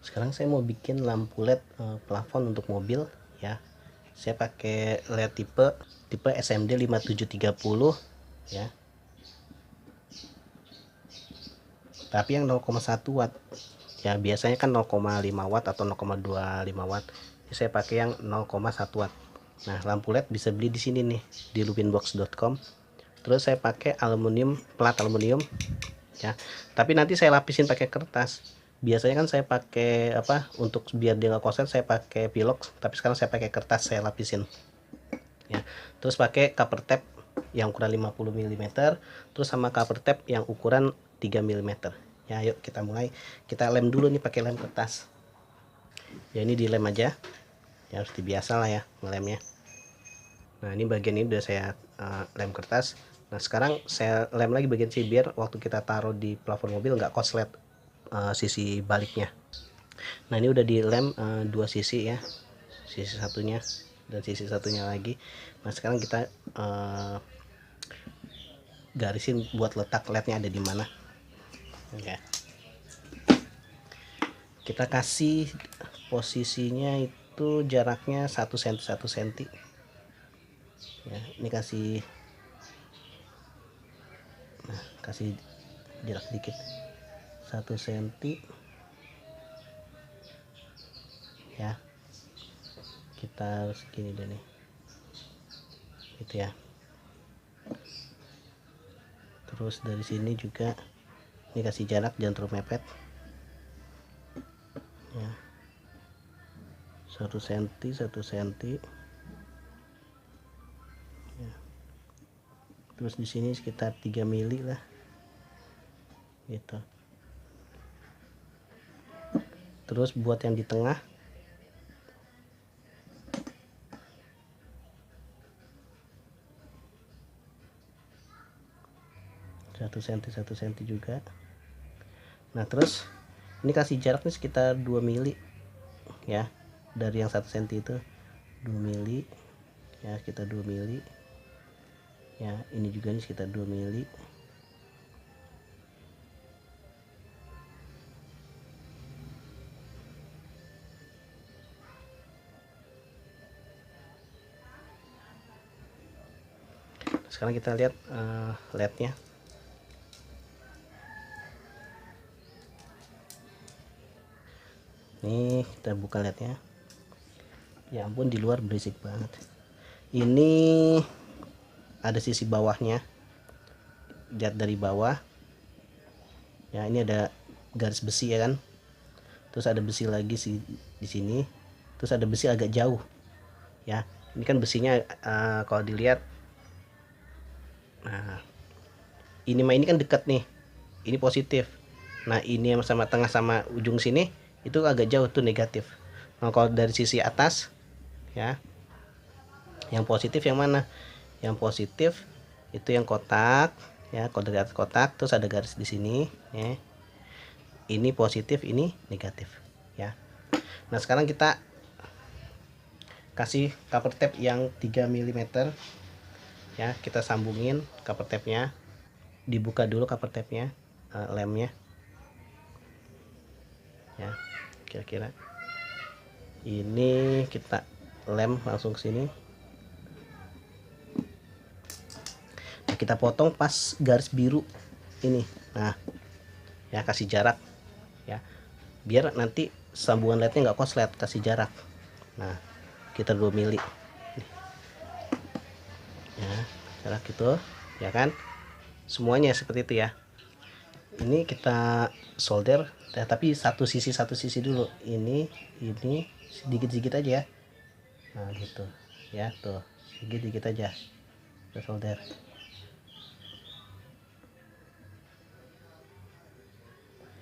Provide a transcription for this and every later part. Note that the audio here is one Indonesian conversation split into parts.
Sekarang saya mau bikin lampu LED plafon untuk mobil ya. Saya pakai LED tipe SMD 5730 ya. Tapi yang 0,1 watt. Ya, biasanya kan 0,5 watt atau 0,25 watt. Saya pakai yang 0,1 watt. Nah, lampu LED bisa beli di sini nih, di lubinbox.com. Terus saya pakai plat aluminium ya. Tapi nanti saya lapisin pakai kertas. Biasanya kan saya pakai untuk biar dia nggak koset saya pakai pilox, tapi sekarang saya pakai kertas, saya lapisin ya. Terus pakai cover tape yang ukuran 50 mm, terus sama cover tape yang ukuran 3 mm ya. Yuk kita mulai, kita lem dulu nih pakai lem kertas ya. Ini dilem aja ya, seperti biasa lah ya ngelemnya. Nah, ini bagian ini udah saya lem kertas. Nah, sekarang saya lem lagi bagian sini biar waktu kita taruh di plafon mobil nggak koslet sisi baliknya. Nah, ini udah dilem dua sisi ya, sisi satunya dan sisi satunya lagi. Nah, sekarang kita garisin buat letak lednya ada di mana ya. Kita kasih posisinya itu jaraknya 1 cm 1 cm ya. Ini kasih jarak dikit 1 cm ya. Kita harus gini deh nih gitu ya. Terus dari sini juga ini kasih jarak, jangan terlalu mepet ya. 1 cm 1 cm ya. Terus di sini sekitar 3 mili lah gitu. Terus buat yang di tengah satu senti juga. Nah, terus ini kasih jarak nih sekitar 2 mili ya, dari yang 1 cm itu 2 mili ya, sekitar 2 mili ya. Ini juga nih sekitar 2 mili. Sekarang kita lihat LED-nya. Nih, kita buka LED-nya. Ya ampun, di luar berisik banget. Ini ada sisi bawahnya. Lihat dari bawah. Ya, ini ada garis besi ya kan. Terus ada besi lagi di sini. Terus ada besi agak jauh. Ya, ini kan besinya kalau dilihat. Nah, ini kan dekat nih. Ini positif. Nah, ini sama tengah sama ujung sini itu agak jauh tuh negatif. Nah, kalau dari sisi atas ya, yang positif yang mana? Yang positif itu yang kotak ya. Kalau dari atas kotak terus ada garis di sini ya. Ini positif, ini negatif ya. Nah, sekarang kita kasih cover tape yang 3 mm ya. Kita sambungin cover tape nya, dibuka dulu cover tape nya, lemnya ya. Kira-kira ini kita lem langsung ke sini. Nah, kita potong pas garis biru ini. Nah ya, kasih jarak ya, biar nanti sambungan lednya nggak koslet, kasih jarak. Nah, kita 2 mili ya, jarak gitu ya kan, semuanya seperti itu ya. Ini kita solder ya, tapi satu sisi dulu. Ini sedikit aja ya. Nah gitu ya, tuh sedikit aja kita solder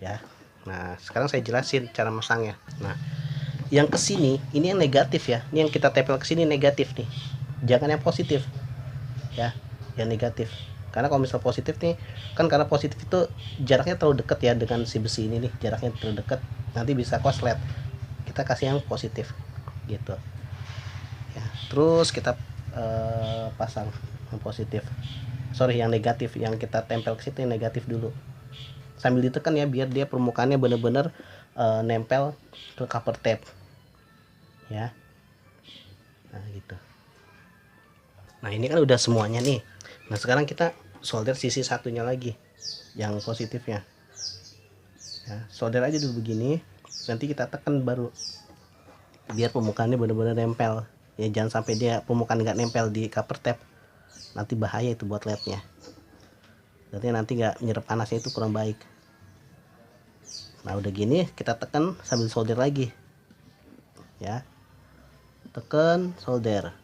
ya. Nah, sekarang saya jelasin cara masangnya. Nah, yang kesini ini yang negatif ya, ini yang kita tempel kesini negatif nih, jangan yang positif ya, yang negatif. Karena kalau misal positif nih kan, karena positif itu jaraknya terlalu dekat ya dengan si besi ini nih, jaraknya terlalu dekat, nanti bisa koslet. Kita kasih yang positif gitu ya. Terus kita pasang yang positif, yang negatif, yang kita tempel ke situ yang negatif dulu, sambil ditekan ya biar dia permukaannya bener-bener nempel ke cover tape ya. Nah gitu. Nah ini kan udah semuanya nih. Nah sekarang kita solder sisi satunya lagi, yang positifnya ya. Solder aja dulu begini, nanti kita tekan baru, biar pemukaannya benar-benar nempel ya. Jangan sampai dia pemukaan nggak nempel di cover tape, nanti bahaya itu buat lednya. Berarti nanti nggak nyerap panasnya, itu kurang baik. Nah udah gini kita tekan sambil solder lagi ya. Tekan solder,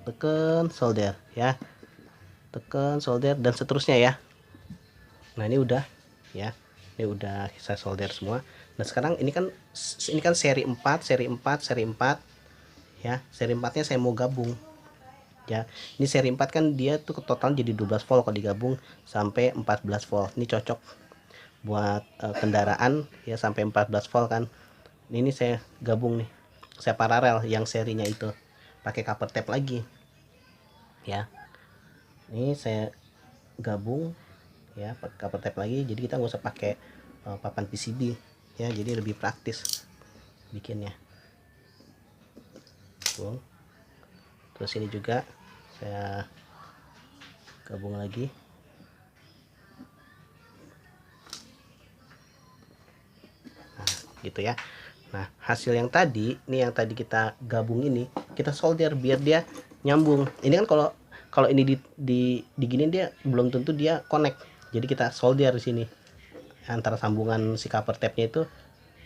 tekan solder ya, tekan solder, dan seterusnya ya. Nah ini udah ya, ini udah saya solder semua. Nah sekarang ini kan seri 4 seri 4 seri 4 ya. Seri 4 nya saya mau gabung ya. Ini seri 4 kan dia tuh total jadi 12 volt, kalau digabung sampai 14 volt. Ini cocok buat kendaraan ya, sampai 14 volt kan. Ini saya gabung nih, saya paralel yang serinya itu pakai cover tape lagi ya. Ini saya gabung ya pakai cover tape lagi, jadi kita nggak usah pakai papan PCB ya, jadi lebih praktis bikinnya. Terus ini juga saya gabung lagi. Nah gitu ya. Nah hasil yang tadi nih, yang tadi kita gabung ini kita solder biar dia nyambung. Ini kan kalau ini diginin dia belum tentu dia connect, jadi kita solder di sini antara sambungan si cover tape nya itu,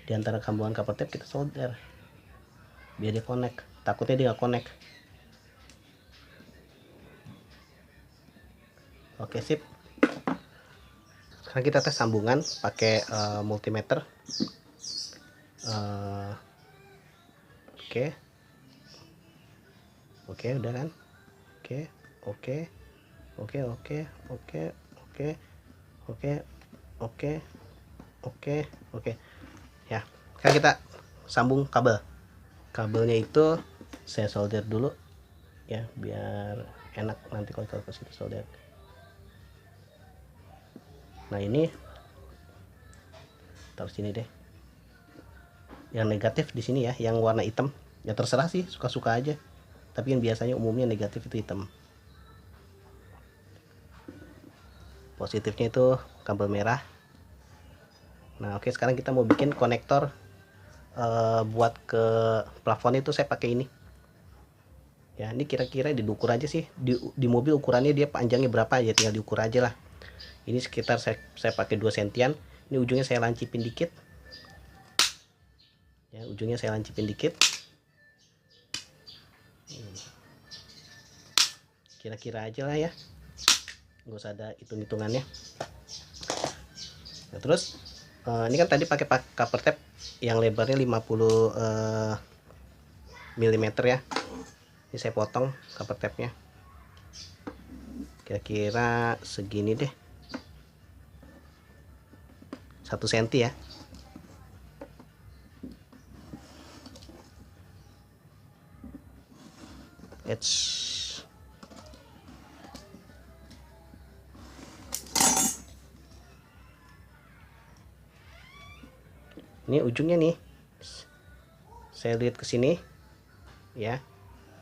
di antara sambungan cover tape kita solder biar dia connect. Takutnya dia nggak connect. Oke sip. Sekarang kita tes sambungan pakai multimeter. Oke. Oke udah kan. Oke oke oke oke oke oke oke oke oke oke ya. Sekarang kita sambung kabelnya itu saya solder dulu ya, biar enak nanti kalau kita solder. Nah ini taruh sini deh, yang negatif di sini ya, yang warna hitam ya, terserah sih, suka-suka aja, tapi yang biasanya umumnya negatif itu hitam. Positifnya itu kabel merah. Nah oke, sekarang kita mau bikin konektor buat ke plafon. Itu saya pakai ini ya. Ini kira-kira diukur aja sih, di mobil ukurannya dia panjangnya berapa ya, tinggal diukur aja lah. Ini sekitar saya pakai 2 sentian. Ini ujungnya saya lancipin dikit ya, ujungnya saya lancipin dikit, kira-kira aja lah ya, nggak usah ada hitung-hitungannya. Nah, terus ini kan tadi pakai cover tape yang lebarnya 50 mm ya. Ini saya potong cover tape nya kira-kira segini deh, 1 cm ya. Ini ujungnya nih, saya lihat ke sini ya,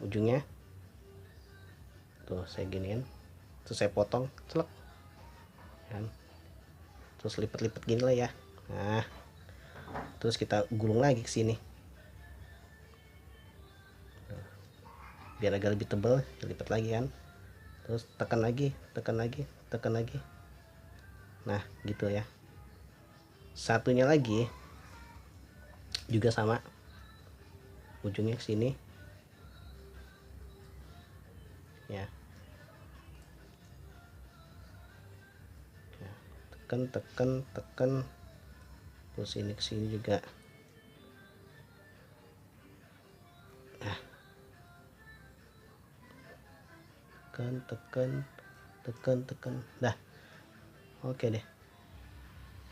ujungnya tuh saya giniin, terus saya potong celek kan, terus lipat-lipat gini lah ya. Nah terus kita gulung lagi ke sini biar agak lebih tebal, lipat lagi kan, terus tekan lagi, tekan lagi, tekan lagi. Nah gitu ya. Satunya lagi juga sama, ujungnya ke sini ya. Tekan tekan tekan, terus ini ke sini juga. Nah tekan tekan tekan tekan, dah oke deh.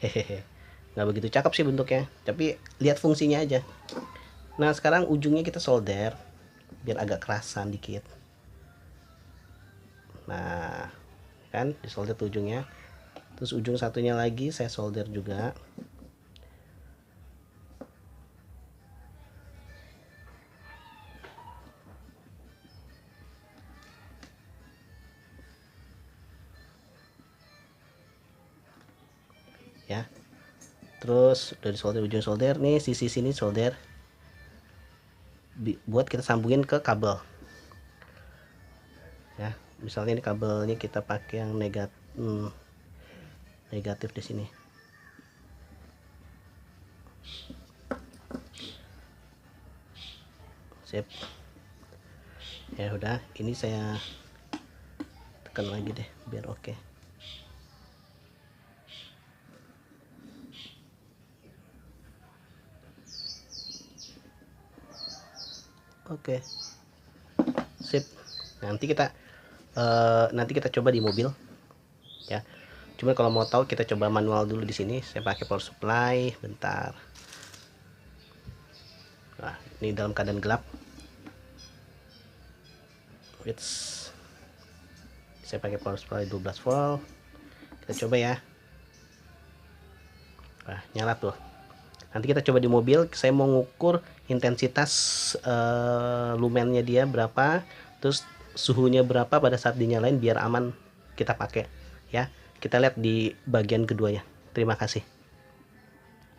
Hehehe, nggak begitu cakep sih bentuknya, tapi lihat fungsinya aja. Nah sekarang ujungnya kita solder biar agak kerasan dikit. Nah kan disolder ujungnya, terus ujung satunya lagi saya solder juga Terus dari solder, ujung solder nih, sisi sini solder buat kita sambungin ke kabel ya. Misalnya ini kabelnya kita pakai yang negatif di sini. Sip. Ya udah, ini saya tekan lagi deh biar oke. Oke. Sip. Nanti kita coba di mobil ya. Cuma kalau mau tahu kita coba manual dulu di sini. Saya pakai power supply bentar. Nah, ini dalam keadaan gelap. Saya pakai power supply 12 volt. Kita coba ya. Nah, nyala tuh. Nanti kita coba di mobil. Saya mau ngukur intensitas lumennya dia berapa, terus suhunya berapa pada saat dinyalain biar aman kita pakai ya. Kita lihat di bagian keduanya. Terima kasih.